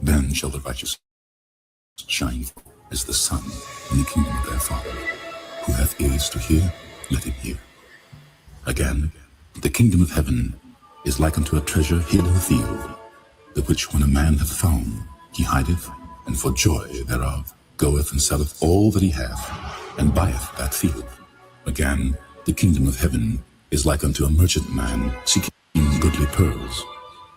Then shall the righteous shine as the sun in the kingdom of their Father. Who hath ears to hear, let him hear. Again, the kingdom of heaven is like unto a treasure hid in the field, the which when a man hath found, he hideth, and for joy thereof goeth and selleth all that he hath, and buyeth that field. Again, the kingdom of heaven is like unto a merchant man seeking goodly pearls,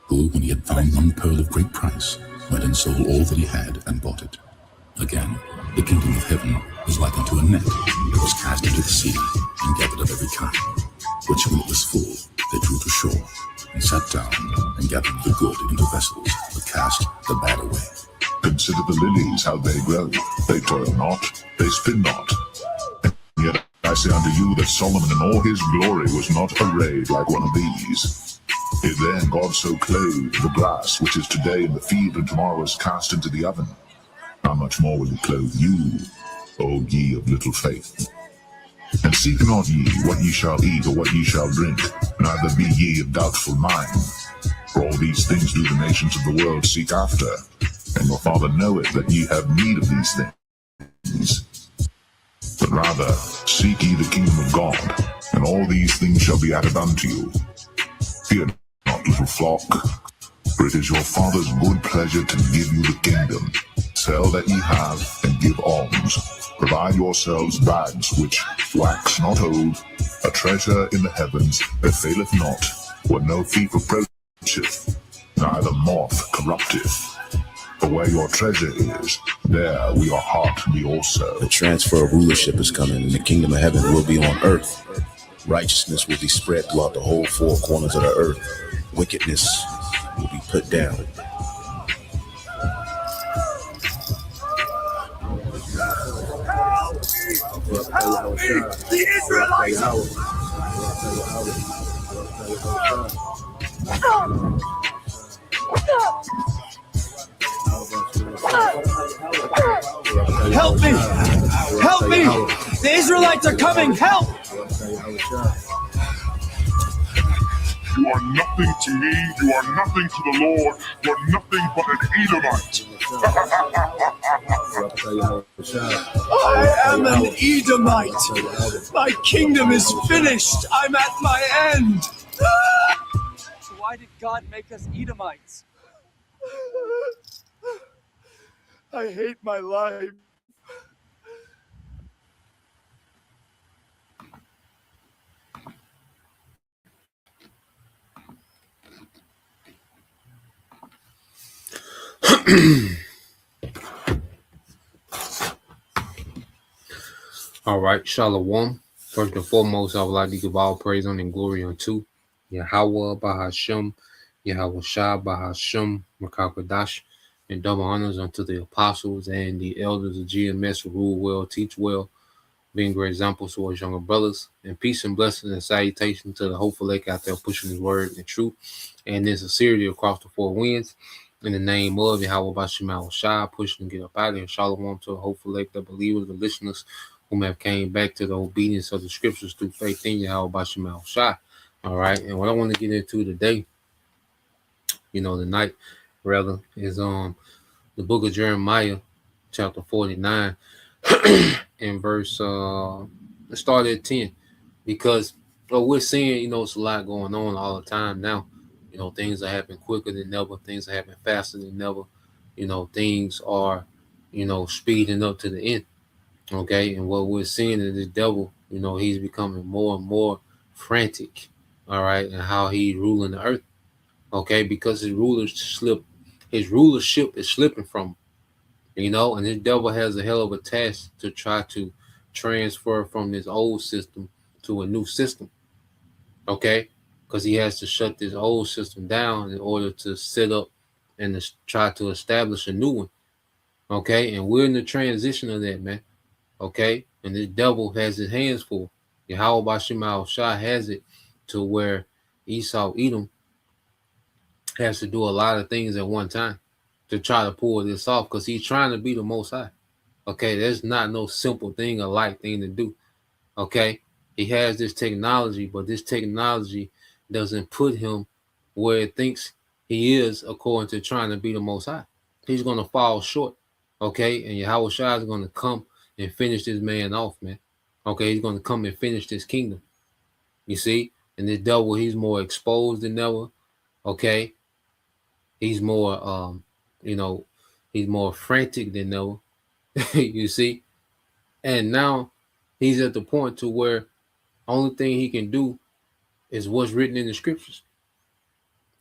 who, when he had found one pearl of great price, went and sold all that he had and bought it. Again, the kingdom of heaven is like unto a net that was cast into the sea, and gathered of every kind, which when it was full, they drew to shore, and sat down, and gathered the good into vessels, but cast the bad away. Consider the lilies, how they grow. They toil not, they spin not. And yet I say unto you that Solomon in all his glory was not arrayed like one of these. If then God so clothed the grass, which is today in the field and tomorrow is cast into the oven, how much more will he clothe you, O ye of little faith? And seek not ye what ye shall eat or what ye shall drink, neither be ye of doubtful mind. For all these things do the nations of the world seek after, and your Father knoweth that ye have need of these things. But rather seek ye the kingdom of God, and all these things shall be added unto you. Fear not, little flock, for it is your Father's good pleasure to give you the kingdom. Sell that ye have, and give alms. Provide yourselves bags which wax not old, a treasure in the heavens that faileth not, where no thief approacheth, neither moth corrupteth. For where your treasure is, there will your heart be also. The transfer of rulership is coming, and the kingdom of heaven will be on earth. Righteousness will be spread throughout the whole four corners of the earth. Wickedness will be put down. The Israelites! Help me! Help me! The Israelites are coming! Help! You are nothing to me, you are nothing to the Lord, you are nothing but an Edomite. I am an Edomite. My kingdom is finished. I'm at my end. Why did God make us Edomites? I hate my life. All right, Shalom. First and foremost, I would like to give all praise and glory unto Yahweh Bahashem, Yahweh Shah Bahashem, Makakadash, and double honors unto the apostles and the elders of GMS who rule well, teach well, being great examples to us younger brothers. And peace and blessings and salutation to the hopeful lake out there pushing his word and truth and in sincerity across the four winds. In the name of Yahweh Bashem Shah, pushing to get up out of here. Shalom to the hopeful lake, the believers, the listeners whom have came back to the obedience of the scriptures through faith in Yahweh Bashem Shah. All right, and what I want to get into today, tonight rather, is the book of Jeremiah, chapter 49, and verse let's start at 10, because we're seeing, it's a lot going on all the time now. Things are happening quicker than ever, things are happening faster than ever, things are, speeding up to the end. Okay, and what we're seeing is the devil, he's becoming more and more frantic, all right, and how he's ruling the earth, okay, because his rulership is slipping from him, and the devil has a hell of a task to try to transfer from this old system to a new system, okay, because he has to shut this old system down in order to set up and to try to establish a new one, okay, and we're in the transition of that, man. Okay, and the devil has his hands full. Yahweh Bashem Shah has it to where Esau Edom has to do a lot of things at one time to try to pull this off, because he's trying to be the Most High. Okay, there's not no simple thing, a light thing to do. Okay, he has this technology, but this technology doesn't put him where it thinks he is according to trying to be the Most High. he's going to fall short. Okay. And Yahweh Shai is going to come and finish this man off, man. Okay. He's going to come and finish this kingdom. You see? And this devil, he's more exposed than ever. Okay. He's more, he's more frantic than ever. You see? And now he's at the point to where only thing he can do is what's written in the scriptures.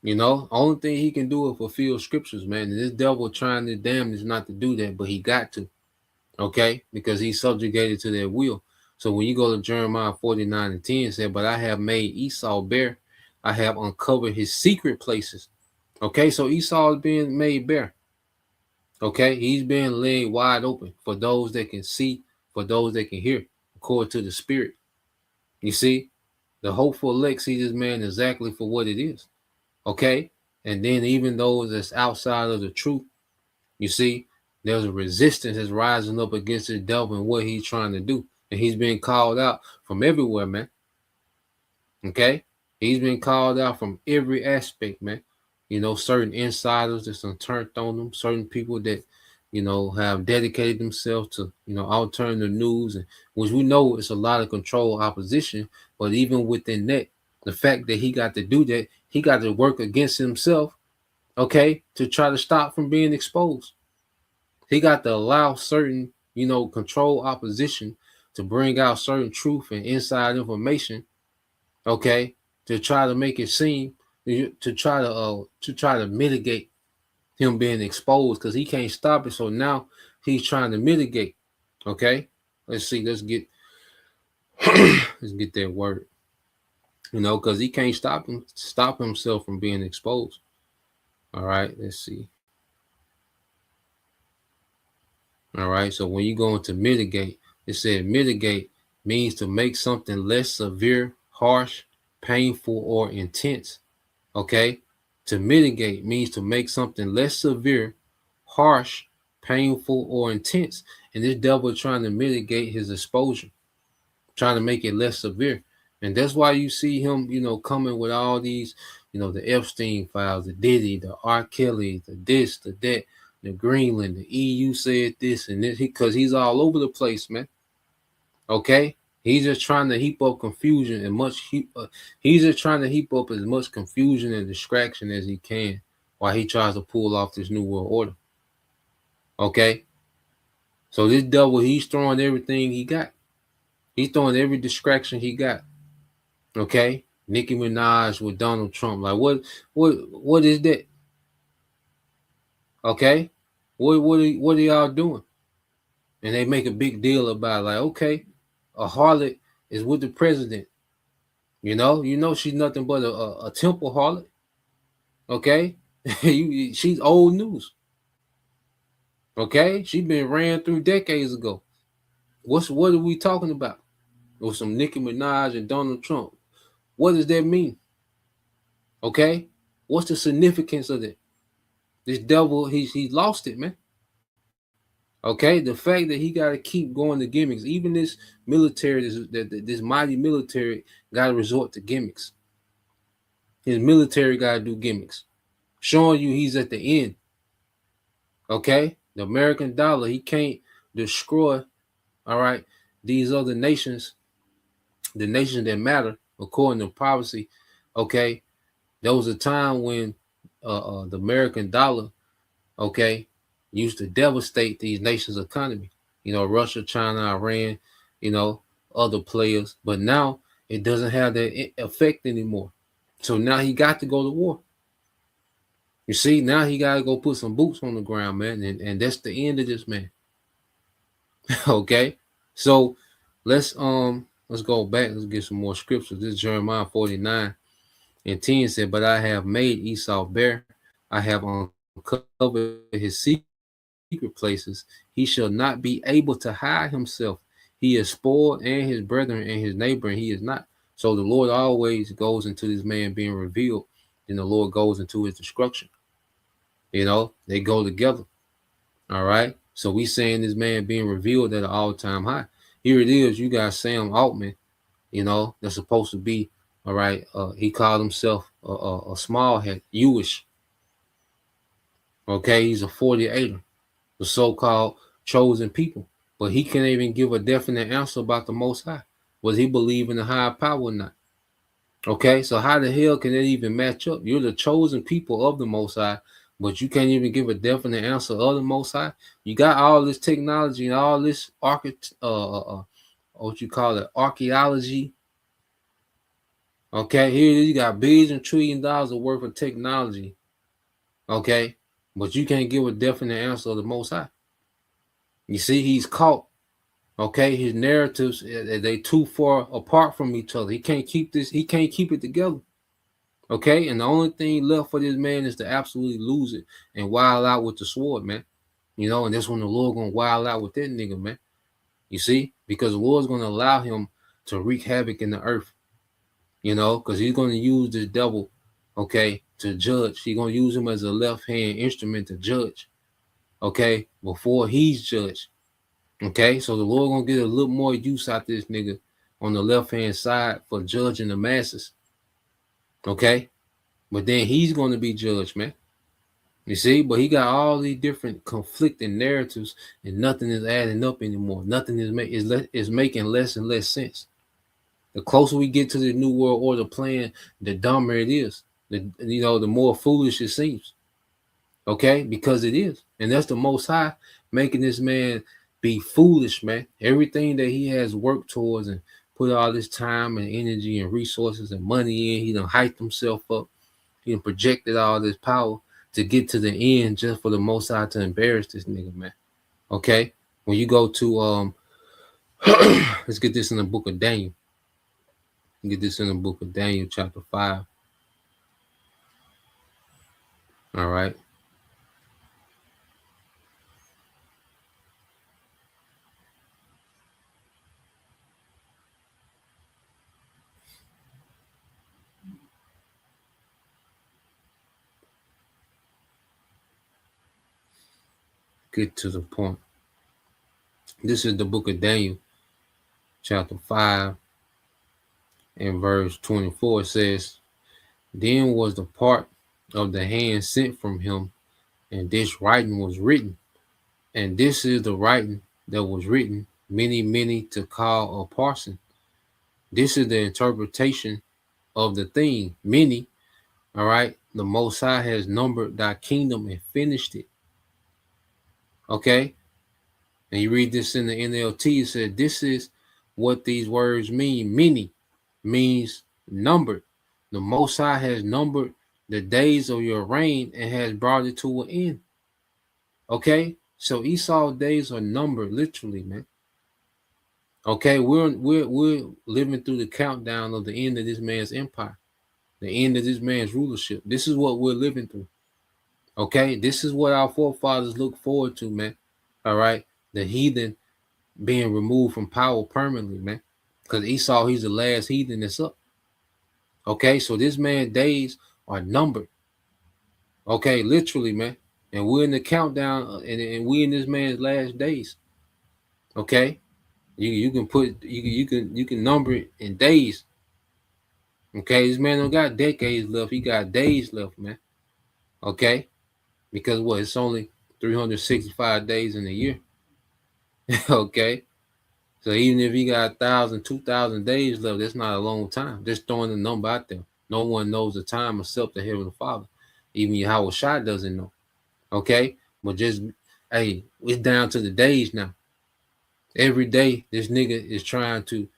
Only thing he can do is fulfill scriptures, man. And this devil trying his damnedest not to do that, but he got to. Okay? Because he's subjugated to their will. So when you go to Jeremiah 49 and 10, it said, but I have made Esau bare. I have uncovered his secret places. Okay? So Esau is being made bare. Okay? He's being laid wide open for those that can see, for those that can hear, according to the Spirit. You see? The hopeful elect see this man exactly for what it is. Okay? And then even those that's outside of the truth, you see, there's a resistance that's rising up against the devil and what he's trying to do. And he's being called out from everywhere, man. Okay? He's been called out from every aspect, man. Certain insiders that's turned on them, certain people that, have dedicated themselves to, alternative news, and which we know it's a lot of control opposition. But even within that, the fact that he got to do that, he got to work against himself, okay, to try to stop from being exposed. He got to allow certain, control opposition to bring out certain truth and inside information, okay, to try to make it seem, to try to mitigate him being exposed, because he can't stop it. So now he's trying to mitigate. Okay, let's see. Let's get that word. Because he can't stop himself from being exposed. All right, let's see. All right, so when you go into mitigate, it said mitigate means to make something less severe, harsh, painful, or intense. Okay, to mitigate means to make something less severe, harsh, painful, or intense. And this devil is trying to mitigate his exposure, trying to make it less severe. And that's why you see him, coming with all these, the Epstein files, the Diddy, the R. Kelly, the this, the that, the Greenland, the EU said this and this, because he's all over the place, man. Okay? He's just trying to heap up confusion and he's just trying to heap up as much confusion and distraction as he can while he tries to pull off this new world order. Okay? So this devil, he's throwing everything he got. He's throwing every distraction he got. Okay? Nicki Minaj with Donald Trump. Like what is that? Okay? What are y'all doing? And they make a big deal about it. Like, okay, a harlot is with the president. She's nothing but a temple harlot. Okay? She's old news. Okay? She's been ran through decades ago. What are we talking about? With some Nicki Minaj and Donald Trump. What does that mean? Okay? What's the significance of that? This devil, he's lost it, man. Okay? The fact that he got to keep going to gimmicks. Even this military, this mighty military got to resort to gimmicks. His military got to do gimmicks. Showing you he's at the end. Okay? The American dollar, he can't destroy, all right, these other nations, the nations that matter, according to prophecy. Okay? There was a time when the American dollar, okay, used to devastate these nations' economy. Russia, China, Iran, other players. But now it doesn't have that effect anymore. So now he got to go to war. You see, now he got to go put some boots on the ground, man. And that's the end of this man. Okay? So let's go back. Let's get some more scriptures. This is Jeremiah 49 and 10 said, but I have made Esau bare. I have uncovered his secret places. He shall not be able to hide himself. He is spoiled, and his brethren and his neighbor, and he is not. So the Lord always goes into this man being revealed, and the Lord goes into his destruction. They go together. All right. So we saying this man being revealed at an all-time high. Here it is. You got Sam Altman, that's supposed to be, all right. He called himself a small head, Jewish. Okay, he's a 48er, the so-called chosen people. But he can't even give a definite answer about the Most High. Was he believe in the higher power or not? Okay, so how the hell can that even match up? You're the chosen people of the Most High, but you can't even give a definite answer of the Most High. You got all this technology and all this what you call it, archaeology. Okay, here you got billions and trillion dollars of worth of technology. Okay, but you can't give a definite answer of the Most High. You see, he's caught. Okay, his narratives they too far apart from each other. He can't keep this. He can't keep it together. Okay, and the only thing left for this man is to absolutely lose it and wild out with the sword, man. You know, and that's when the Lord gonna wild out with that nigga, man. You see, because the Lord's gonna allow him to wreak havoc in the earth. You know, because he's gonna use this devil, okay, to judge. He's gonna use him as a left-hand instrument to judge. Okay, before he's judged. Okay, so the Lord gonna get a little more use out this nigga on the left-hand side for judging the masses. Okay, but then he's gonna be judged, man. You see, but he got all these different conflicting narratives, and nothing is adding up anymore. Nothing is making less and less sense. The closer we get to the New World Order plan, the dumber it is. The more foolish it seems. Okay, because it is, and that's the Most High making this man be foolish, man. Everything that he has worked towards and put all this time and energy and resources and money in, he done hyped himself up. He done projected all this power to get to the end just for the Most High to embarrass this nigga, man. Okay, when you go to let's get this in the book of Daniel. Get this in the book of Daniel, chapter 5. All right. Get to the point. This is the book of Daniel, chapter 5, and verse 24. It says, Then was the part of the hand sent from him, and this writing was written. And this is the writing that was written, many to call a parson. This is the interpretation of the thing, many. All right. The Most High has numbered thy kingdom and finished it. Okay. And you read this in the NLT, it said, this is what these words mean. Many means numbered. The Most High has numbered the days of your reign and has brought it to an end. Okay, so Esau's days are numbered, literally, man. Okay, we're living through the countdown of the end of this man's empire, the end of this man's rulership. This is what we're living through. Okay, this is what our forefathers look forward to, man. All right, the heathen being removed from power permanently, man. Because Esau, he's the last heathen that's up. Okay, so this man's days are numbered. Okay, literally, man. And we're in the countdown, and we're in this man's last days. Okay, you can number it in days. Okay, this man don't got decades left; he got days left, man. Okay, because what? It's only 365 days in a year. Okay, so even if he got 1,000, 2,000 days left, that's not a long time. Just throwing the number out there. No one knows the time except the Heavenly Father. Even Yahweh Shai doesn't know. Okay, but just hey, it's down to the days now. Every day, this nigga is trying to.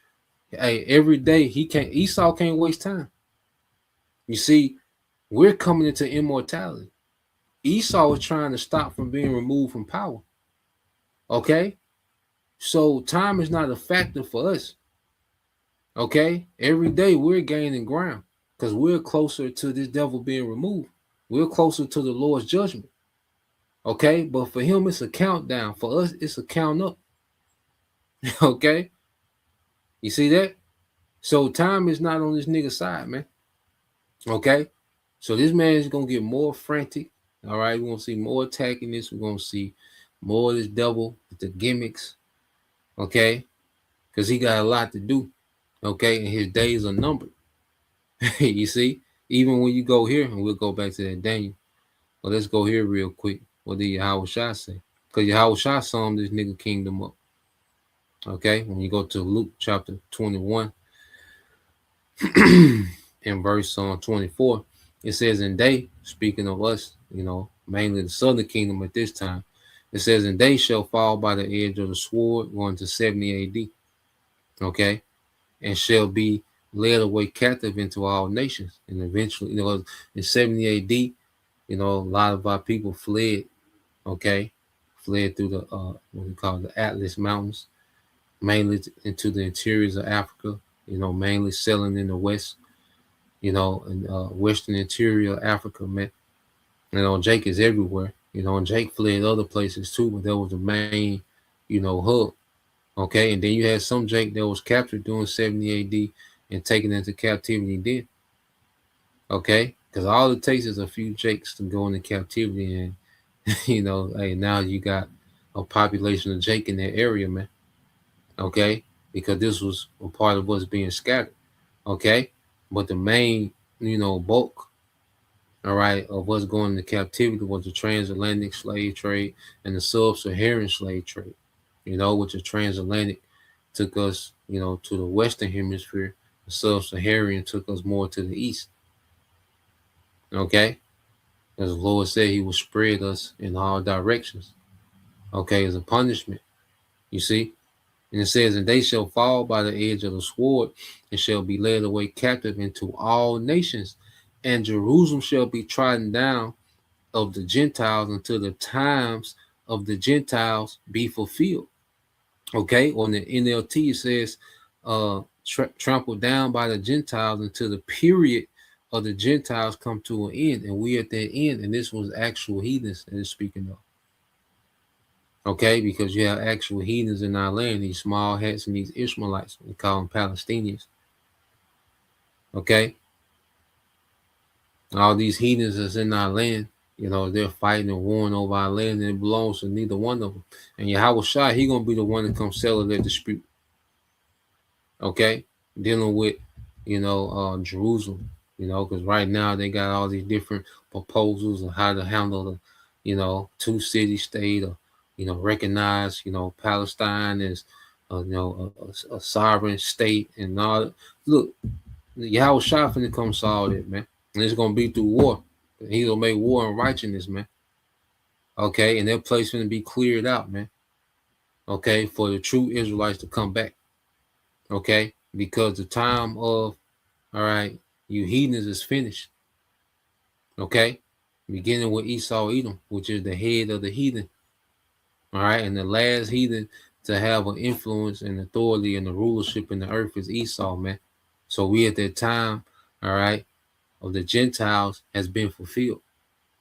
Hey, every day Esau can't waste time. You see, we're coming into immortality. Esau is trying to stop from being removed from power. Okay, so time is not a factor for us. Okay, every day we're gaining ground because we're closer to this devil being removed. We're closer to the Lord's judgment. Okay, but for him, it's a countdown. For us, it's a count up. Okay, you see that? So time is not on this nigga's side, man. Okay, so this man is gonna get more frantic. All right, we're gonna see more attacking this. We're gonna see more of this devil with the gimmicks. Okay, because he got a lot to do. Okay, and his days are numbered. You see, even when you go here, and we'll go back to that Daniel. Well, let's go here real quick. What did Yahweh Shah say? Because Yahweh Shah summed this nigga kingdom up. Okay, when you go to Luke chapter 21 in verse 24, it says, and they, speaking of us, mainly the southern kingdom at this time, it says, and they shall fall by the edge of the sword, going to 70 AD. Okay, and shall be led away captive into all nations. And eventually, in 70 AD, a lot of our people fled, fled through the, what we call the Atlas Mountains, mainly into the interiors of Africa, mainly selling in the West, and Western interior Africa, man. Jake is everywhere, and Jake fled other places too, but that was the main, hub. Okay, and then you had some Jake that was captured during 70 AD and taken into captivity then. Okay, because all it takes is a few Jakes to go into captivity, and hey, now you got a population of Jake in that area, man. Okay, because this was a part of what's being scattered. Okay, but the main, bulk, all right, of what's going into captivity was the transatlantic slave trade and the sub-Saharan slave trade. Which the transatlantic took us, to the Western hemisphere. The sub-Saharan took us more to the east. Okay, as the Lord said, He will spread us in all directions. Okay, as a punishment. You see, and it says, and they shall fall by the edge of the sword, and shall be led away captive into all nations, and Jerusalem shall be trodden down of the Gentiles until the times of the Gentiles be fulfilled. Okay, on the NLT it says, trampled down by the Gentiles until the period of the Gentiles come to an end, and we at that end, and this was actual heathens that is speaking of. Okay, because you have actual heathens in our land, these small hats and these Ishmaelites, we call them Palestinians. Okay, all these heathens that's in our land, they're fighting and warring over our land, and it belongs to neither one of them. And Yahweh Shai, He gonna be the one that comes settle their dispute. Okay, dealing with, Jerusalem, because right now they got all these different proposals on how to handle the, two-city state, or, recognize, Palestine as, a sovereign state and all that. Look, Yahweh Shai finna come solve it, man. And it's gonna be through war. He's gonna make war and righteousness, man. Okay, and that place gonna be cleared out, man. Okay, for the true Israelites to come back. Okay, because the time of, all right, you heathens is finished. Okay, beginning with Esau Edom, which is the head of the heathen. All right, and the last heathen to have an influence and authority and the rulership in the earth is Esau, man. So we at that time, all right, of the Gentiles has been fulfilled.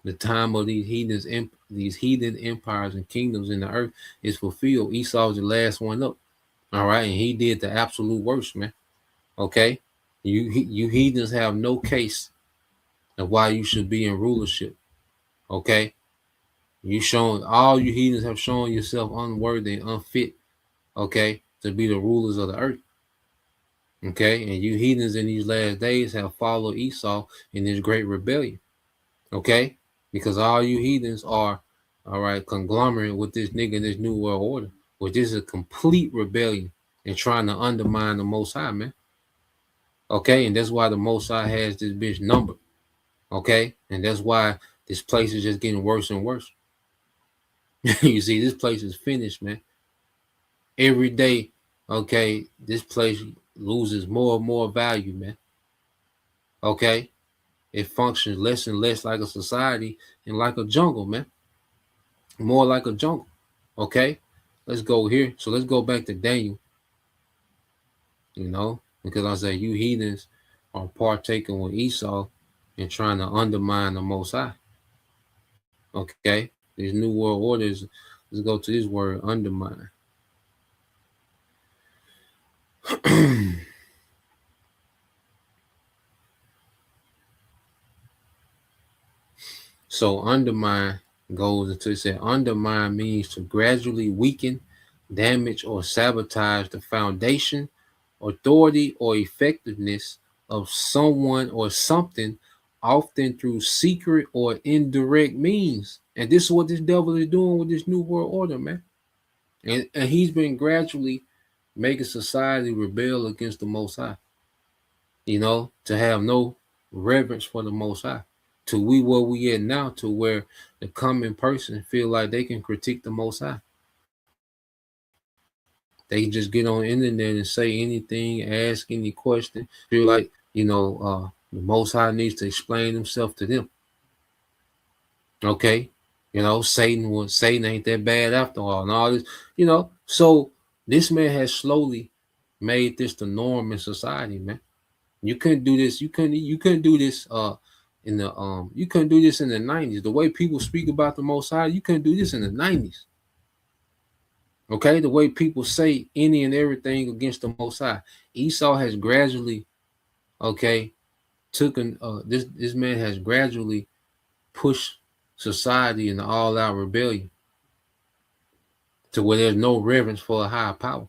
The time of these heathen empires and kingdoms in the earth is fulfilled. Esau's the last one up. All right, and he did the absolute worst, man. Okay, you heathens have no case of why you should be in rulership. Okay, all you heathens have shown yourself unworthy and unfit. Okay, to be the rulers of the earth. Okay, and you heathens in these last days have followed Esau in this great rebellion. Okay, because all you heathens are, all right, conglomerate with this nigga in this new world order, which is a complete rebellion and trying to undermine the Most High, man. Okay, and that's why the Most High has this bitch numbered. Okay, and that's why this place is just getting worse and worse. You see, this place is finished, man. Every day, okay, this place loses more and more value, man. Okay, it functions less and less like a society and like a jungle, man. More like a jungle. Okay, let's go here. So let's go back to Daniel. Because I say you heathens are partaking with Esau and trying to undermine the Most High. Okay, these new world orders. Let's go to this word, undermine. So undermine goes into, it said undermine means to gradually weaken, damage, or sabotage the foundation, authority, or effectiveness of someone or something, often through secret or indirect means. And this is what this devil is doing with this new world order, man. And he's been gradually making society rebel against the Most High, to have no reverence for the Most High. To we where we at now, to where the common person feel like they can critique the Most High. They can just get on the internet and say anything, ask any question. Feel like, the Most High needs to explain himself to them. Okay? Satan ain't that bad after all, and all this, So this man has slowly made this the norm in society, man. You couldn't do this. You couldn't do this you couldn't do this in the 90s. The way people speak about the Most High, you couldn't do this in the 90s. Okay, the way people say any and everything against the Most High. Esau has gradually, this man has gradually pushed society into all-out rebellion to where there's no reverence for a higher power.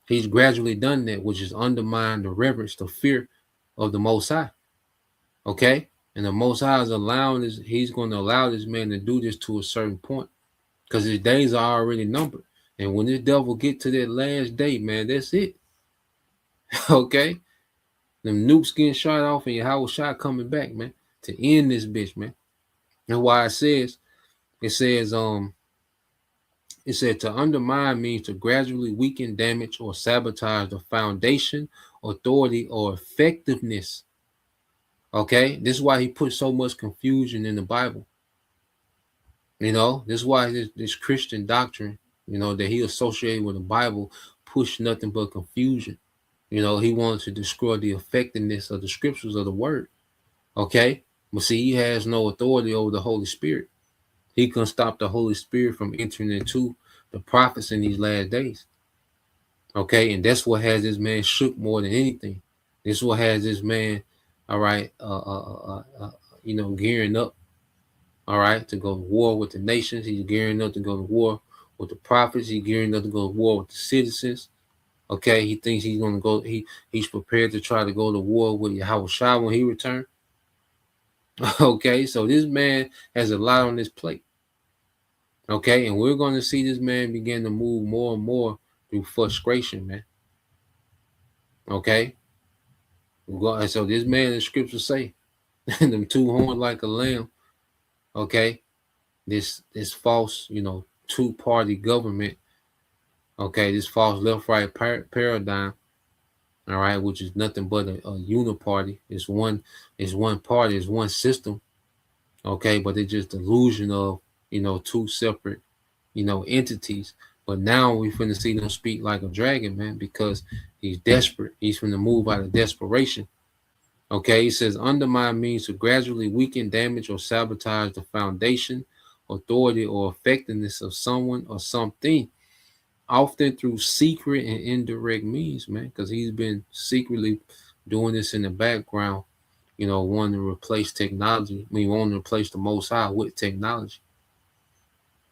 He's gradually done that, which is undermine the reverence, the fear of the Most High. Okay, and the Most High is he's going to allow this man to do this to a certain point, because his days are already numbered. And when this devil get to that last day, man, that's it. Okay? Them nukes getting shot off and Yahweh shot coming back, man, to end this bitch, man. And why it said to undermine means to gradually weaken, damage, or sabotage the foundation, authority, or effectiveness. Okay? This is why he put so much confusion in the Bible. This is why this Christian doctrine, that he associated with the Bible, pushed nothing but confusion. He wanted to destroy the effectiveness of the scriptures of the word. Okay? But see, he has no authority over the Holy Spirit. He can stop the Holy Spirit from entering into the prophets in these last days. Okay? And that's what has this man shook more than anything. This is what has this man, all right, gearing up, all right, to go to war with the nations. He's gearing up to go to war with the prophets. He's gearing up to go to war with the citizens. Okay, he thinks he's going to go. He's prepared to try to go to war with Yahweh Shah when he returns. Okay, so this man has a lot on his plate. Okay, and we're going to see this man begin to move more and more through frustration, man. Okay, so this man in the scripture say, them two horns like a lamb. Okay, this false, two-party government. Okay, this false left-right paradigm. All right, which is nothing but a uniparty. It's one party, it's one system. Okay, but it's just delusion of two separate entities. But now we finna see them speak like a dragon, man, because he's desperate. He's finna move out of desperation. Okay, he says undermine means to gradually weaken, damage, or sabotage the foundation, authority, or effectiveness of someone or something, often through secret and indirect means, man, because he's been secretly doing this in the background, wanting to replace technology. Wanting to replace the Most High with technology,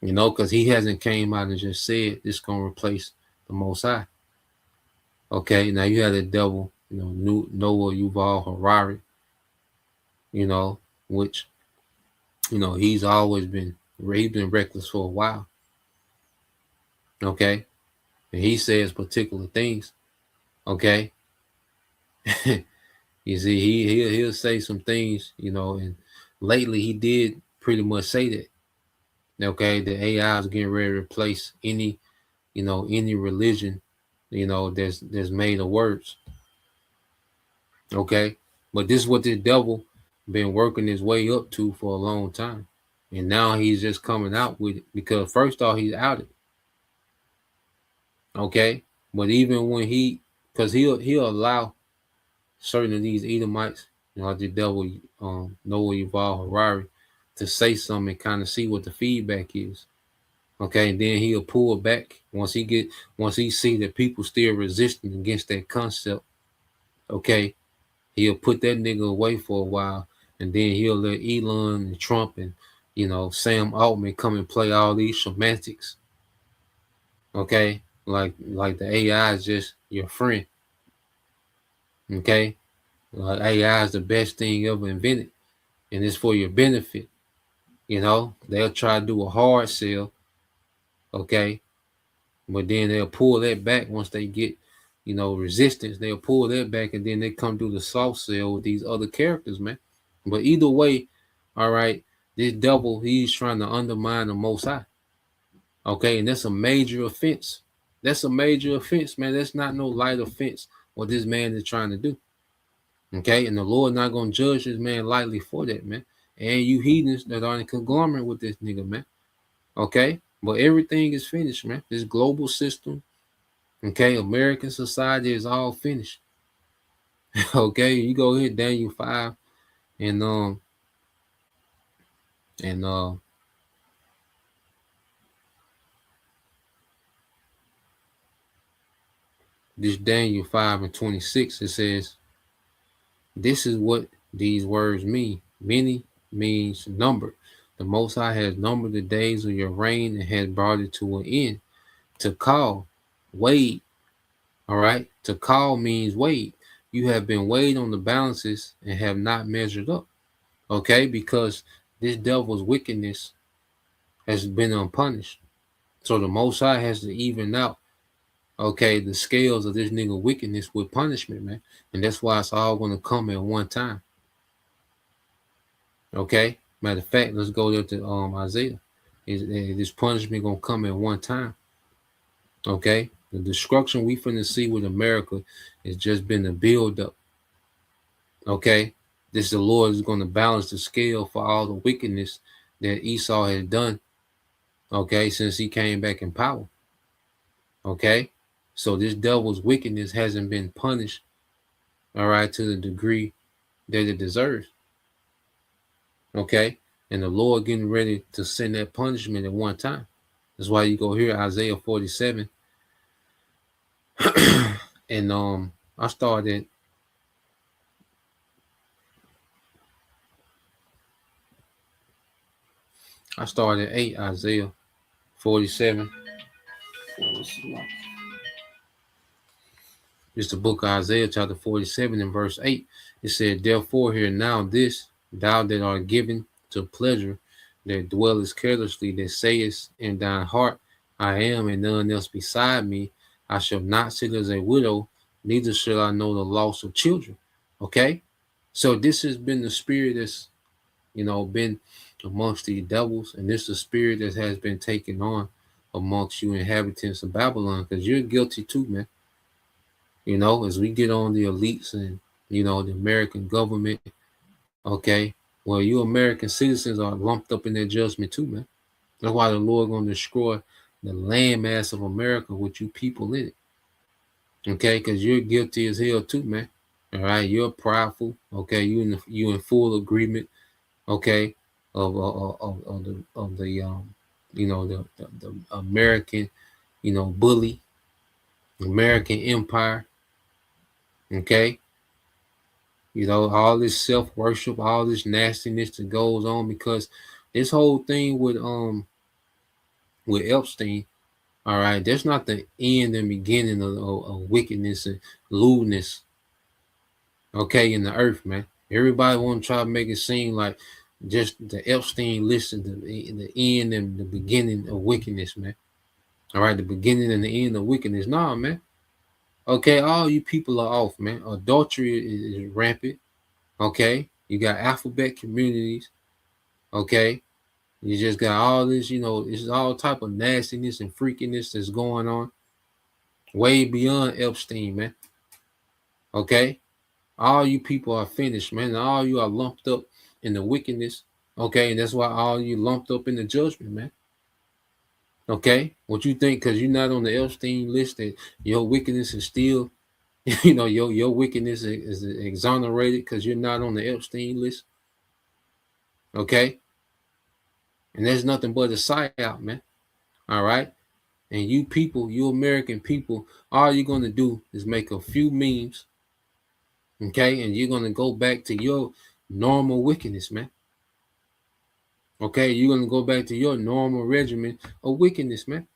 because he hasn't came out and just said this going to replace the Most High. Okay, now you have the devil, Noah Yuval Harari, which, he's always been reckless for a while. Okay, and he says particular things. Okay, you see, he'll say some things, and lately he did pretty much say that. Okay, the AI is getting ready to replace any religion, that's made of words. Okay, but this is what this devil been working his way up to for a long time, and now he's just coming out with it because first off he's outed. Okay, but even when because he'll allow certain of these Edomites, like the devil, Noah Yuval Harari, to say something and kind of see what the feedback is. Okay, and then he'll pull back once he see that people still resisting against that concept. Okay, he'll put that nigga away for a while, and then he'll let Elon and Trump and Sam Altman come and play all these semantics. Okay, like the AI is just your friend. Okay, like AI is the best thing ever invented. and it's for your benefit. You know, they'll try to do a hard sell, okay, but then they'll pull that back once they get, you know, resistance. They'll pull that back, and then they come do the soft sell with these other characters, man. But either way, all right, this devil, he's trying to undermine the Most High, okay, and that's a major offense. That's a major offense, man. That's not no light offense what this man is trying to do, okay, and the Lord not gonna judge this man lightly for that, man. And you heathens that are in conglomerate with this nigga, man. Okay, but everything is finished, man. This global system, okay, American society is all finished. Okay, you go hit Daniel 5 and and this Daniel 5 and 26, it says, this is what these words mean. Many means number. The Most High has numbered the days of your reign and has brought it to an end. To call, weighed. All right. To call means weighed. You have been weighed on the balances and have not measured up. Okay. Because this devil's wickedness has been unpunished. So the Most High has to even out, okay, the scales of this nigga wickedness with punishment, man. And that's why it's all going to come at one time. Okay. Matter of fact, let's go there to Isaiah. This punishment going to come at one time. Okay. The destruction we finna see with America has just been a build up. Okay. The Lord is going to balance the scale for all the wickedness that Esau has done. Okay. Since he came back in power. Okay. So this devil's wickedness hasn't been punished. All right. To the degree that it deserves. Okay. And the Lord getting ready to send that punishment at one time. That's why you go here, Isaiah 47. And I started at 8, Isaiah 47. It's the book of Isaiah, chapter 47, and verse 8. It said, therefore, hear now this, thou that art given to pleasure, that dwellest carelessly, that sayest in thine heart, I am, and none else beside me. I shall not sit as a widow, neither shall I know the loss of children. Okay? So this has been the spirit that's, you know, been amongst the devils, and this is the spirit that has been taken on amongst you inhabitants of Babylon, because you're guilty too, man. You know, as we get on the elites and, you know, the American government, okay, well, you American citizens are lumped up in their judgment too, man. That's why the Lord going to destroy the landmass of America with you people in it. Okay, because you're guilty as hell too, man. All right, you're prideful. Okay, you in full agreement. Okay, of the you know, the American, you know, bully, American empire. Okay, you know, all this self-worship, all this nastiness that goes on, because this whole thing with Epstein, all right, that's not the end and beginning of wickedness and lewdness, okay, in the earth, man. Everybody want to try to make it seem like just the Epstein list is the end and the beginning of wickedness, man. All right, the beginning and the end of wickedness. Nah, man. Okay, all you people are off, man. Adultery is rampant. Okay, you got alphabet communities. Okay, you just got all this, you know, it's all type of nastiness and freakiness that's going on way beyond Epstein, man. Okay, all you people are finished, man. All you are lumped up in the wickedness. Okay, and that's why all you lumped up in the judgment, man. Okay, what you think? Because you're not on the Epstein list, that your wickedness is still, you know, your wickedness is exonerated because you're not on the Epstein list. Okay, and there's nothing but a psyop, man. All right, and you people, you American people, all you're gonna do is make a few memes. Okay, and you're gonna go back to your normal wickedness, man. Okay, you're gonna go back to your normal regimen of wickedness, man.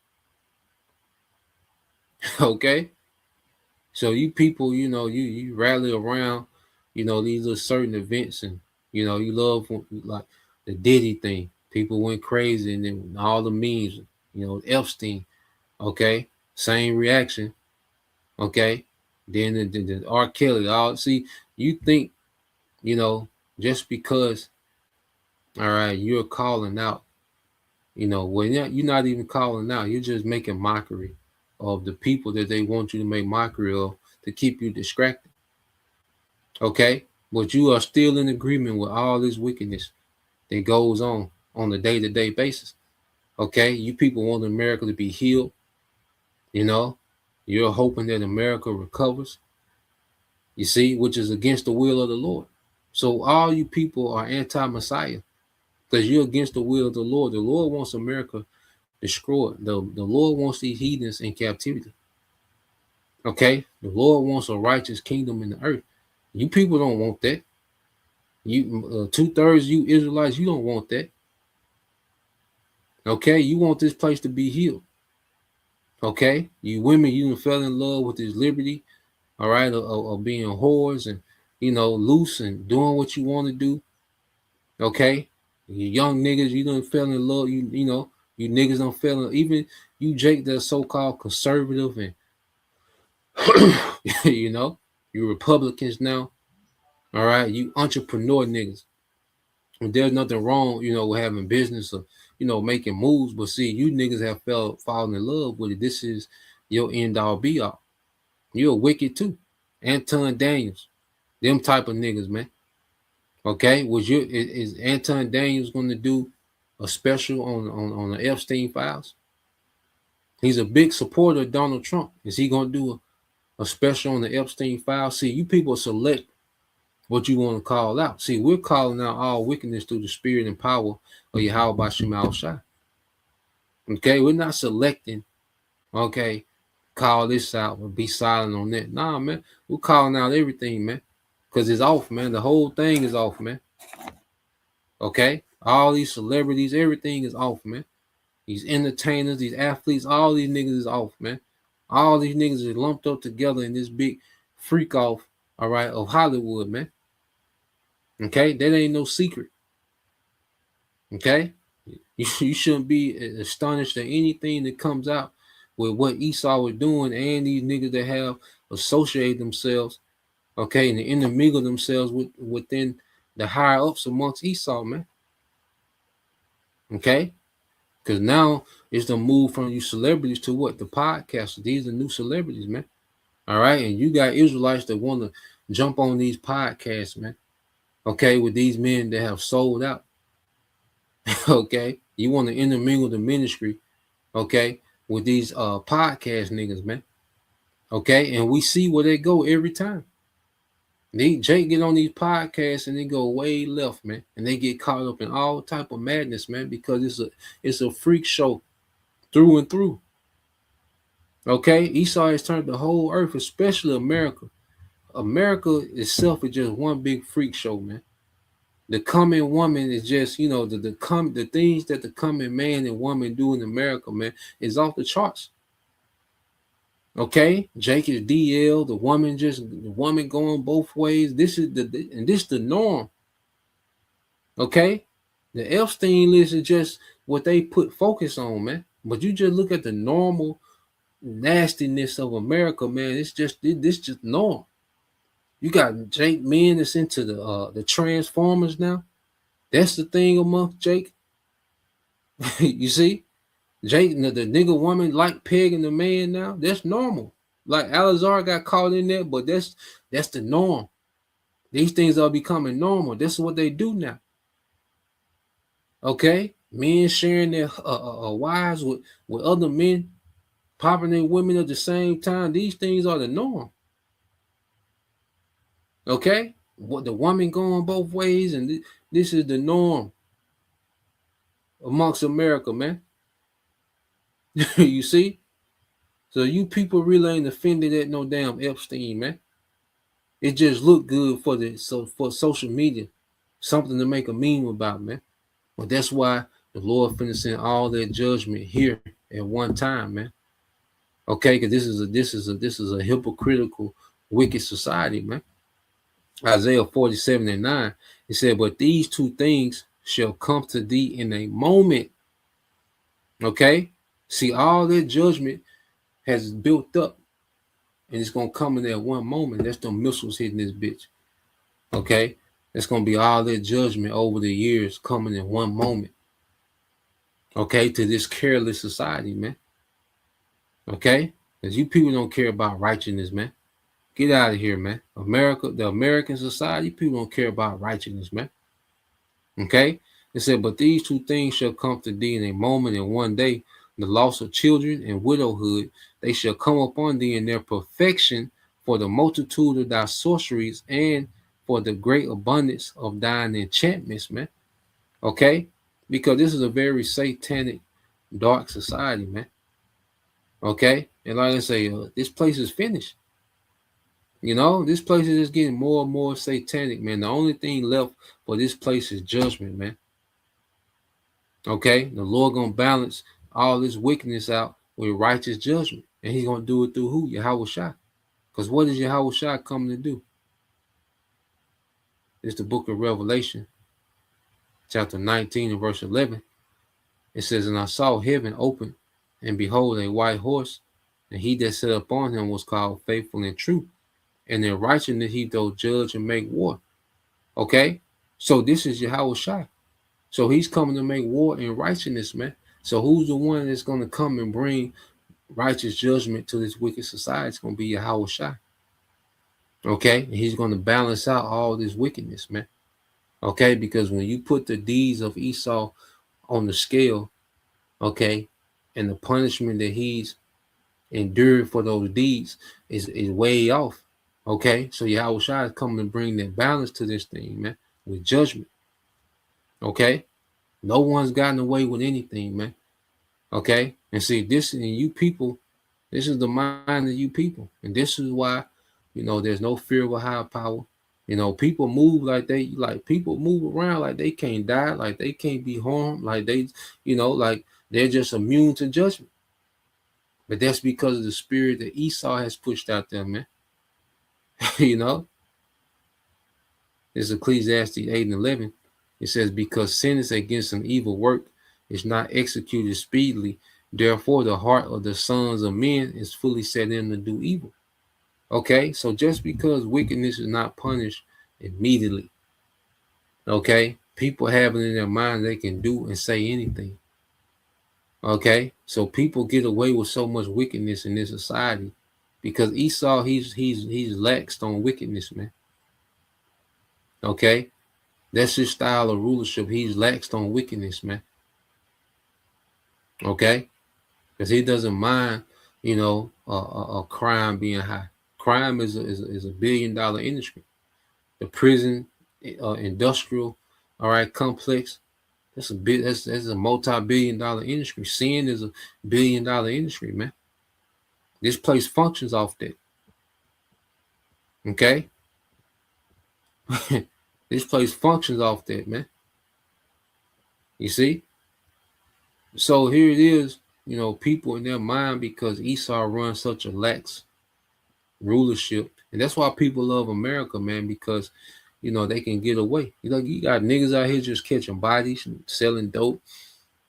Okay, so you people, you know, you rally around, you know, these little certain events, and You know, you love like the Diddy thing. People went crazy, and then all the memes. You know, Epstein. Okay, same reaction. Okay, then the R. Kelly. All see, you think, you know, just because, all right, you're calling out, you know, when you're not even calling out, you're just making mockery of the people that they want you to make mockery of to keep you distracted. Okay, but you are still in agreement with all this wickedness that goes on a day-to-day basis. Okay, you people want America to be healed. You know, you're hoping that America recovers. You see, which is against the will of the Lord. So all you people are anti-Messiah because you're against the will of the Lord. The Lord wants America destroyed. The Lord wants these heathens in captivity. Okay, the Lord wants a righteous kingdom in the earth. You people don't want that. You 2/3 you Israelites, you don't want that. Okay, you want this place to be healed. Okay, you women, you fell in love with this liberty, all right, of being whores and, you know, loose and doing what you want to do. Okay, you young niggas, you don't fell in love. You know, you niggas don't fell in. Even you, Jake, the so-called conservative, and you know, you Republicans now. All right, you entrepreneur niggas. And there's nothing wrong, you know, with having business or, you know, making moves. But see, you niggas have fallen in love with it. This is your end all be all. You're wicked too. Anton Daniels, them type of niggas, man. Okay, is Anton Daniels going to do a special on the Epstein files? He's a big supporter of Donald Trump. Is he going to do a special on the Epstein files? See, you people select what you want to call out. See, we're calling out all wickedness through the spirit and power of Yahweh Bashim Al-Shai. Okay, we're not selecting, okay, call this out or be silent on that. Nah, man, we're calling out everything, man, because it's off, man. The whole thing is off, man. Okay, all these celebrities, everything is off, man. These entertainers, these athletes, all these niggas is off, man. All these niggas is lumped up together in this big freak off, all right, of Hollywood, man. Okay, that ain't no secret. Okay, you shouldn't be astonished at anything that comes out with what Esau was doing and these niggas that have associated themselves, okay, and intermingled themselves within the higher ups amongst Esau, man. Okay, because now it's the move from you celebrities to what? The podcasters. These are new celebrities, man. All right, and you got Israelites that want to jump on these podcasts, man. Okay, with these men that have sold out. Okay, you want to intermingle the ministry, okay, with these podcast niggas, man. Okay, and we see where they go every time. Jake get on these podcasts and they go way left, man, and they get caught up in all type of madness, man, because it's a freak show through and through. Okay, Esau has turned the whole earth, especially America. America itself is just one big freak show, man. The coming woman is just, you know, the things that the coming man and woman do in America, man, is off the charts. Okay, Jake is DL, the woman going both ways. This is the norm. Okay, the Epstein list is just what they put focus on, man. But you just look at the normal nastiness of America, man. It's just norm. You got Jake men that's into the Transformers now. That's the thing amongst Jake. You see, Jake, the nigga woman like pegging the man now. That's normal. Like Alazar got caught in there, but that's the norm. These things are becoming normal. This is what they do now. Okay, men sharing their wives with other men, popping their women at the same time. These things are the norm. Okay, what the woman going both ways, and this is the norm amongst America, man. You see, so you people really ain't offended at no damn Epstein, man. It just looked good for social media, something to make a meme about, man. But that's why the Lord finna send all that judgment here at one time, man. Okay, because this is a hypocritical, wicked society, man. Isaiah 47:9, it said, but these two things shall come to thee in a moment. Okay? See, all that judgment has built up, and it's gonna come in that one moment. That's the missiles hitting this bitch. Okay? It's gonna be all that judgment over the years coming in one moment. Okay, to this careless society, man. Okay? Because you people don't care about righteousness, man. Get out of here, man. America, the American society, people don't care about righteousness, man. Okay? It said, but these two things shall come to thee in a moment, and one day, the loss of children and widowhood, they shall come upon thee in their perfection for the multitude of thy sorceries and for the great abundance of thine enchantments, man. Okay? Because this is a very satanic, dark society, man. Okay? And like I say, this place is finished. You know, this place is just getting more and more satanic, man. The only thing left for this place is judgment, man. Okay? The Lord gonna balance all this wickedness out with righteous judgment. And he's gonna do it through who? Yahweh Shai. Because what is Yahweh Shai coming to do? It's the book of Revelation, chapter 19 and verse 11. It says, and I saw heaven open, and behold, a white horse, and he that sat upon him was called Faithful and True. And in righteousness he doth judge and make war. Okay? So this is Yahweh Shai. So he's coming to make war in righteousness, man. So who's the one that's going to come and bring righteous judgment to this wicked society? It's going to be Yahweh Shai. Okay? And he's going to balance out all this wickedness, man. Okay? Because when you put the deeds of Esau on the scale, okay, and the punishment that he's endured for those deeds is way off. Okay, so Yahweh Shai is coming to bring that balance to this thing, man, with judgment. Okay, no one's gotten away with anything, man. Okay, and see, this and you people, this is the mind of you people, and this is why, you know, there's no fear of a higher power. You know, people move people move around like they can't die, like they can't be harmed, like they, you know, like they're just immune to judgment. But that's because of the spirit that Esau has pushed out there, man. You know, it's Ecclesiastes 8 and 11. It says, because sentence against an evil work is not executed speedily, therefore the heart of the sons of men is fully set in to do evil. Okay, so just because wickedness is not punished immediately, okay, people have it in their mind they can do and say anything. Okay, so people get away with so much wickedness in this society because Esau, he's laxed on wickedness, man. Okay, that's his style of rulership. He's laxed on wickedness, man. Okay, because he doesn't mind, you know, a crime being high. Crime is a $1 billion industry. The prison, industrial, all right, complex. That's a multi-billion-dollar industry. Sin is a $1 billion industry, man. This place functions off that. Okay? This place functions off that, man. You see? So here it is, you know, people in their mind, because Esau runs such a lax rulership. And that's why people love America, man, because, you know, they can get away. You know, you got niggas out here just catching bodies and selling dope.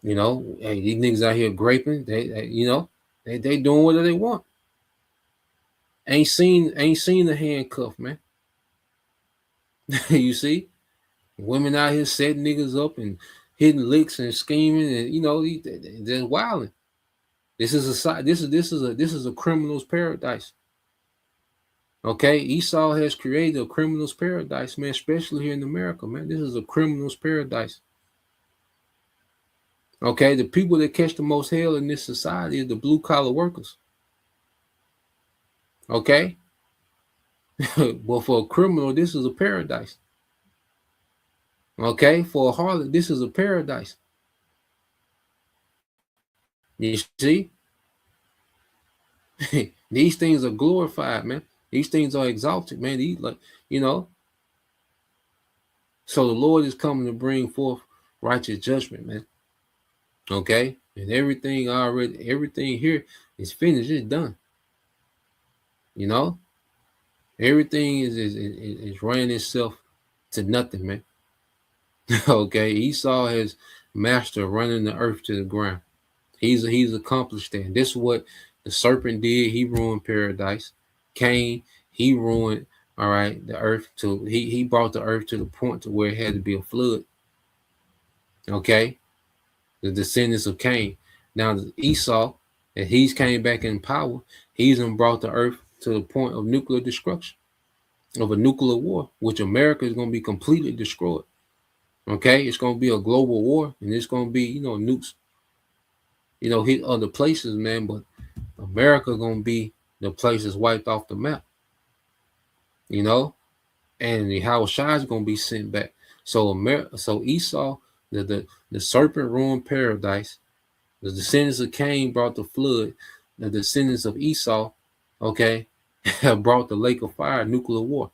You know, hey, these niggas out here graping. They you know, they doing whatever they want. Ain't seen the handcuff, man. You see, women out here setting niggas up and hitting licks and scheming, and you know, they're wilding. This is a criminal's paradise. Okay, Esau has created a criminal's paradise, man, especially here in America, man. This is a criminal's paradise. Okay, the people that catch the most hell in this society are the blue collar workers. Okay, but for a criminal, this is a paradise. Okay, for a harlot, this is a paradise. You see, these things are glorified, man. These things are exalted, man. These, like, you know. So the Lord is coming to bring forth righteous judgment, man. Okay, and everything here is finished. It's done. You know, Everything is running itself to nothing, man. Okay, Esau has mastered running the earth to the ground. He's accomplished that. This is what the serpent did. He ruined paradise. Cain, he ruined, all right, the earth to he brought the earth to the point to where it had to be a flood. Okay, the descendants of Cain. Now Esau, and he's came back in power. He's brought the earth to the point of nuclear destruction, of a nuclear war, which America is going to be completely destroyed. Okay, it's going to be a global war, and it's going to be, nukes, hit other places, man. But America going to be the place that's wiped off the map, and the Howard Shai is going to be sent back. So so Esau, the serpent ruined paradise. The descendants of Cain brought the flood. The descendants of Esau, okay, have brought the lake of fire, nuclear war.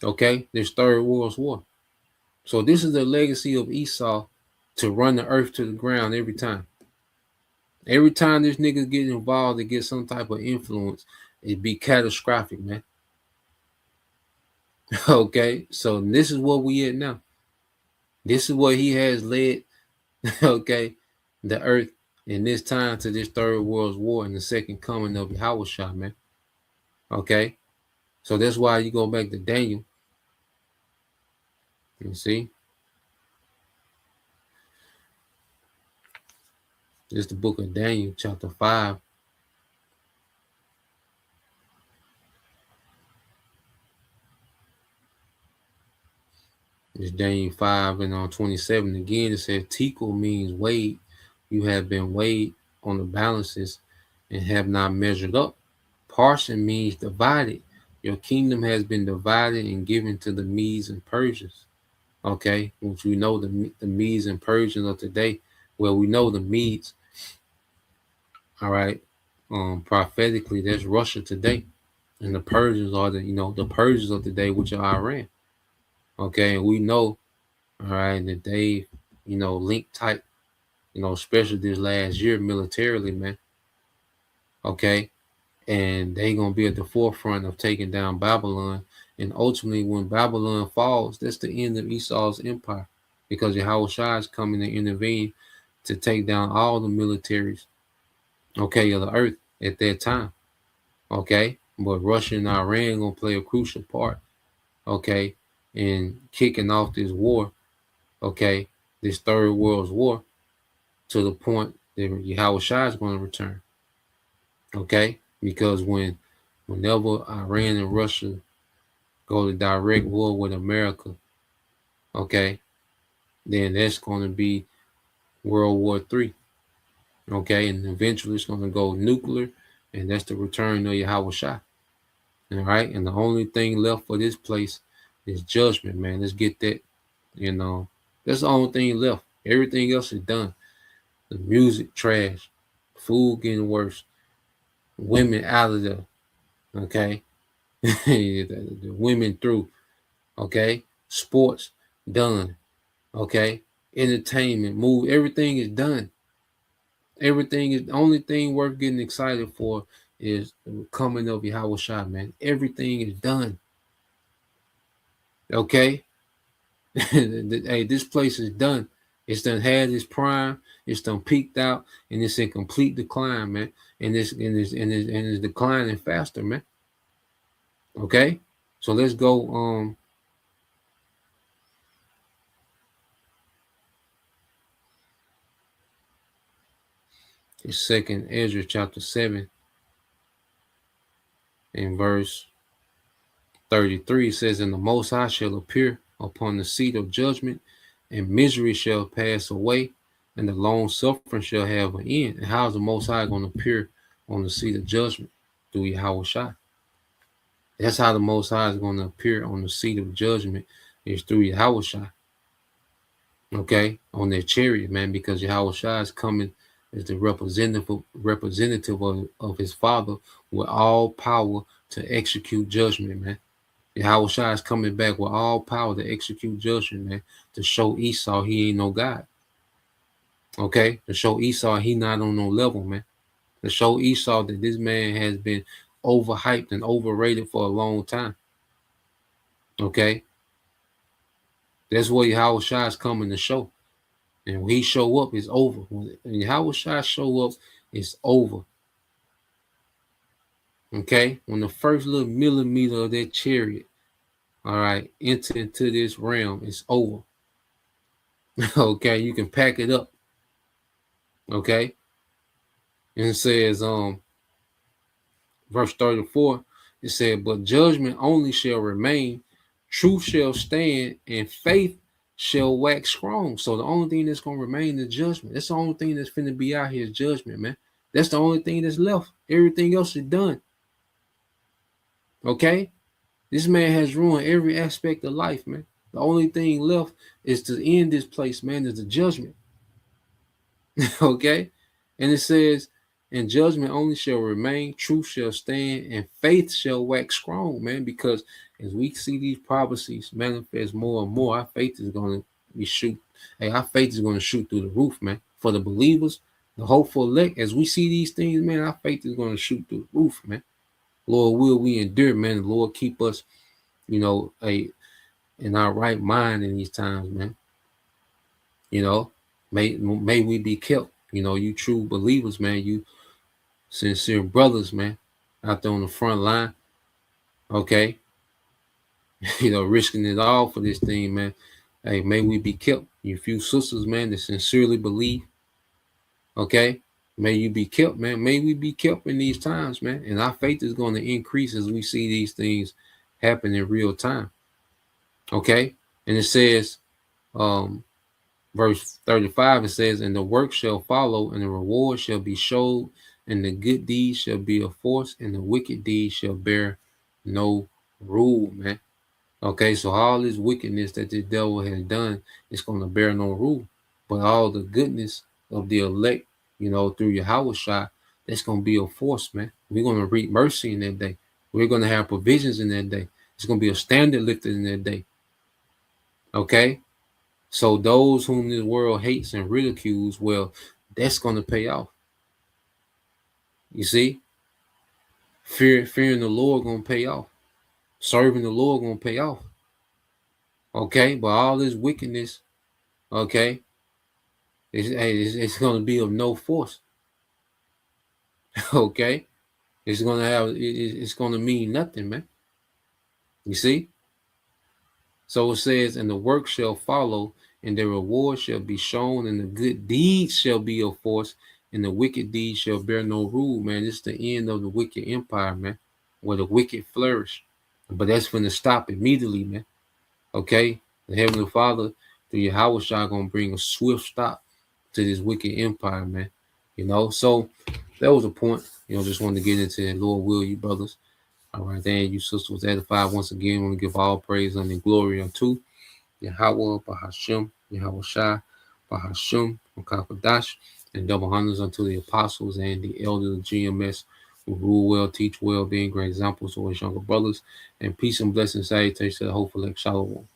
Okay, this third world war. So this is the legacy of Esau, to run the earth to the ground every time. Every time this nigga get involved to get some type of influence, it'd be catastrophic, man. Okay, so this is what we at now. This is what he has led, okay, the earth in this time to this third world war and the second coming of Howard Shai, man. Okay, so that's why you go back to Daniel. You see, this is the book of Daniel, chapter 5. It's Daniel 5 and on 27. Again, it says, Tekel means weighed. You have been weighed on the balances and have not measured up. Portion means divided. Your kingdom has been divided and given to the Medes and Persians. Okay, which we know the Medes and Persians of today. Well, we know the Medes. All right, prophetically, that's Russia today, and the Persians are the Persians of today, which are Iran. Okay, and we know, all right, that they, linked tight, especially this last year militarily, man. Okay, and they gonna be at the forefront of taking down Babylon, and ultimately, when Babylon falls, that's the end of Esau's empire, because Yahweh Shai is coming to intervene to take down all the militaries, okay, of the earth at that time. Okay, but Russia and Iran gonna play a crucial part, okay, in kicking off this war, okay, this third world war, to the point that Yahweh Shai is going to return. Okay, because whenever Iran and Russia go to direct war with America, okay, then that's going to be World War III. Okay, and eventually it's going to go nuclear, and that's the return of Yahweh Shai. All right, and the only thing left for this place is judgment, man. Let's get that. That's the only thing left. Everything else is done. The music trash, food getting worse, women out of there. Okay, the women through. Okay, sports done. Okay, entertainment, move. Everything is done. Everything is, the only thing worth getting excited for is the coming of Yahweh Shai, man. Everything is done. Okay. Hey, this place is done. It's done had its prime, it's done peaked out, and it's in complete decline, man. And it's declining faster, man. Okay, so let's go. It's 2nd Ezra chapter 7 and verse 33 says, "And the Most High shall appear upon the seat of judgment, and misery shall pass away, and the long suffering shall have an end." And how is the Most High going to appear on the seat of judgment? Through Yahweh Shai. That's how the Most High is going to appear on the seat of judgment, is through Yahweh Shai. Okay, on their chariot, man, because Yahweh Shai is coming as the representative of his Father with all power to execute judgment, man. Yahweh Shai is coming back with all power to execute judgment, man, to show Esau he ain't no God. Okay, to show Esau he not on no level, man. To show Esau that this man has been overhyped and overrated for a long time. Okay? That's what Yahweh Shai is coming to show. And when he show up, it's over. When Yahweh Shai show up, it's over. Okay? When the first little millimeter of that chariot, all right, enter into this realm, it's over. Okay? You can pack it up. Okay? And it says, verse 34, it said, but judgment only shall remain, truth shall stand, and faith shall wax strong. So the only thing that's going to remain is judgment. That's the only thing that's finna be out here is judgment, man. That's the only thing that's left. Everything else is done. Okay? This man has ruined every aspect of life, man. The only thing left is to end this place, man, is the judgment. Okay? And it says, and judgment only shall remain, truth shall stand, and faith shall wax strong, man, because as we see these prophecies manifest more and more, our faith is going to be our faith is going to shoot through the roof, man. For the believers, the hopeful elect, as we see these things, man, our faith is going to shoot through the roof, man. Lord, will we endure, man? The Lord keep us, in our right mind in these times, man. May we be kept. You true believers, man. You sincere brothers, man, out there on the front line. Okay. Risking it all for this thing, man. Hey, may we be kept. You few sisters, man, that sincerely believe. Okay. May you be kept, man. May we be kept in these times, man. And our faith is going to increase as we see these things happen in real time. Okay. And it says, verse 35, it says, and the work shall follow, and the reward shall be showed, and the good deeds shall be a force, and the wicked deeds shall bear no rule, man. Okay, so all this wickedness that the devil has done is going to bear no rule. But all the goodness of the elect, through Yahweh Shai, that's going to be a force, man. We're going to reap mercy in that day. We're going to have provisions in that day. It's going to be a standard lifted in that day. Okay? So those whom this world hates and ridicules, well, that's going to pay off. You see? Fearing the Lord going to pay off. Serving the Lord going to pay off. Okay? But all this wickedness, okay, it's going to be of no force. Okay? It's going to mean nothing, man. You see? So it says, and the work shall follow, and the reward shall be shown, and the good deeds shall be of force, and the wicked deeds shall bear no rule, man. It's the end of the wicked empire, man, where the wicked flourish. But that's going to stop immediately, man. Okay? The Heavenly Father, through Yahweh Shai, going to bring a swift stop to this wicked empire, man. So that was a point. Just wanted to get into it. Lord will, you brothers. All right, then you sisters was edified once again. I want to give all praise and glory unto Yahweh, Bahashem, Yahweh Shai, Bahashem, Mukapadash, and double honors unto the apostles and the elders of GMS who rule well, teach well, being great examples to his younger brothers. And peace and blessings, salutations to the hopeful elect. Shalom.